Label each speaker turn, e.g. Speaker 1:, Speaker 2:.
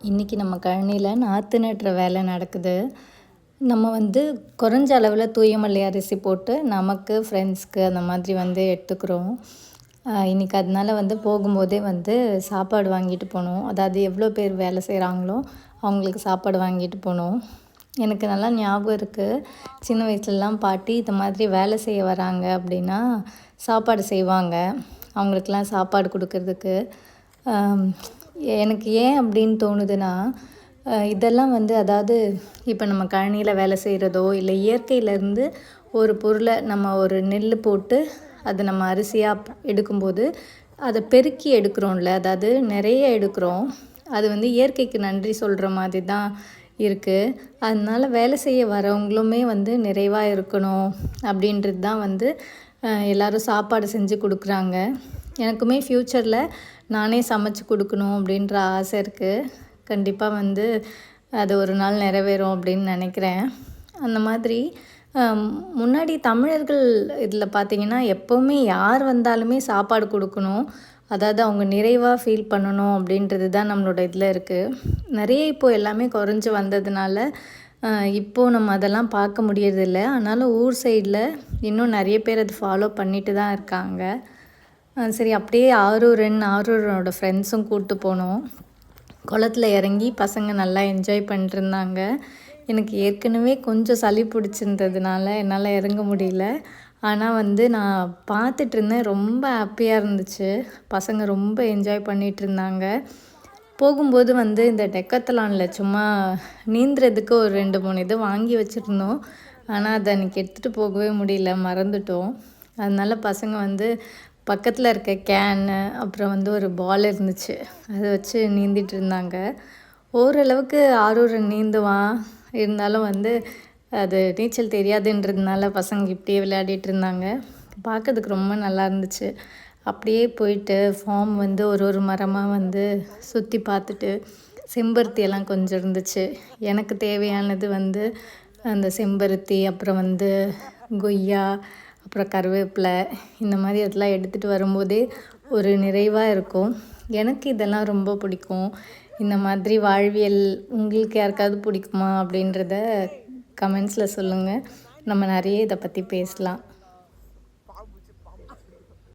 Speaker 1: இன்றைக்கி நம்ம கழனியில் நாற்று நடுற வேலை நடக்குது. நம்ம குறைஞ்ச அளவில் தூயமல்லி அரிசி போட்டு நமக்கு, ஃப்ரெண்ட்ஸ்க்கு அந்த மாதிரி எடுத்துக்கிறோம். இன்றைக்கி அதனால் போகும்போதே சாப்பாடு வாங்கிட்டு போனோம். அதாவது எவ்வளோ பேர் வேலை செய்கிறாங்களோ அவங்களுக்கு சாப்பாடு வாங்கிட்டு போனோம். எனக்கு நல்லா ஞாபகம் இருக்குது. சின்ன வயசுலலாம் பாட்டி இந்த மாதிரி வேலை செய்ய வராங்க அப்படின்னா சாப்பாடு செய்வாங்க. அவங்களுக்கெல்லாம் சாப்பாடு கொடுக்கறதுக்கு. எனக்கு ஏன் அப்படின்னு தோணுதுன்னா, இதெல்லாம் அதாவது இப்போ நம்ம கழனியில் வேலை செய்கிறதோ இல்லை இயற்கையிலேருந்து ஒரு பொருளை நம்ம ஒரு நெல் போட்டு அதை நம்ம அரிசியாக எடுக்கும்போது அதை பெருக்கி எடுக்கிறோம்ல, அதாவது நிறைய எடுக்கிறோம். அது இயற்கைக்கு நன்றி சொல்கிற மாதிரி தான் இருக்குது. அதனால் வேலை செய்ய வரவங்களுமே நிறைவாக இருக்கணும் அப்படின்றது தான் எல்லோரும் சாப்பாடு செஞ்சு கொடுக்குறாங்க. எனக்குமே ஃப்யூச்சரில் நானே சமைச்சு கொடுக்கணும் அப்படின்ற ஆசை இருக்குது. கண்டிப்பாக அது ஒரு நாள் நிறைவேறும் அப்படின்னு நினைக்கிறேன். அந்த மாதிரி முன்னாடி தமிழர்கள் இதில் பார்த்திங்கன்னா எப்போவுமே யார் வந்தாலுமே சாப்பாடு கொடுக்கணும், அதாவது அவங்க நிறைவாக ஃபீல் பண்ணணும் அப்படின்றது தான் நம்மளோட இதில் இருக்குது. நிறைய இப்போது எல்லாமே குறைஞ்சி வந்ததுனால இப்போது நம்ம அதெல்லாம் பார்க்க முடியறதில்ல. ஆனாலும் ஊர் சைடில் இன்னும் நிறைய பேர் அது ஃபாலோ பண்ணிட்டு தான் இருக்காங்க. சரி, அப்படியே ஆரூரோட ஃப்ரெண்ட்ஸும் கூப்பிட்டு போனோம். குளத்துல இறங்கி பசங்க நல்லா என்ஜாய் பண்ணிட்டுருந்தாங்க. எனக்கு ஏற்கனவே கொஞ்சம் சளி பிடிச்சிருந்ததுனால என்னால் இறங்க முடியல. ஆனால் நான் பார்த்துட்ருந்தேன். ரொம்ப ஹாப்பியாக இருந்துச்சு. பசங்க ரொம்ப என்ஜாய் பண்ணிகிட்ருந்தாங்க. போகும்போது இந்த டெக்கத்தலானில் சும்மா நீந்துறதுக்கு ஒரு 2-3 இது வாங்கி வச்சுருந்தோம். ஆனால் அதை அன்றைக்கி எடுத்துகிட்டு போகவே முடியல, மறந்துட்டோம். அதனால் பசங்க பக்கத்தில் இருக்க கேனு அப்புறம் ஒரு பால் இருந்துச்சு, அதை வச்சு நீந்திட்டு இருந்தாங்க. ஓரளவுக்கு ஆரூரன் நீந்துவான். இருந்தாலும் அது நீச்சல் தெரியாதுன்றதுனால பசங்க இப்படியே விளையாடிட்டு இருந்தாங்க. பார்க்கறதுக்கு ரொம்ப நல்லா இருந்துச்சு. அப்படியே போயிட்டு ஃபார்ம் ஒரு மரமாக சுற்றி பார்த்துட்டு செம்பருத்தியெல்லாம் கொஞ்சம் இருந்துச்சு. எனக்கு தேவையானது அந்த செம்பருத்தி, அப்புறம் கொய்யா, அப்புறம் கருவேப்பிலை, இந்த மாதிரி அதெல்லாம் எடுத்துகிட்டு வரும்போதே ஒரு நிறைவாக இருக்கும். எனக்கு இதெல்லாம் ரொம்ப பிடிக்கும். இந்த மாதிரி வாழ்வியல் உங்களுக்கு யாருக்காவது பிடிக்குமா அப்படின்றத கமெண்ட்ஸில் சொல்லுங்கள். நம்ம நிறைய இதை பற்றி பேசலாம்.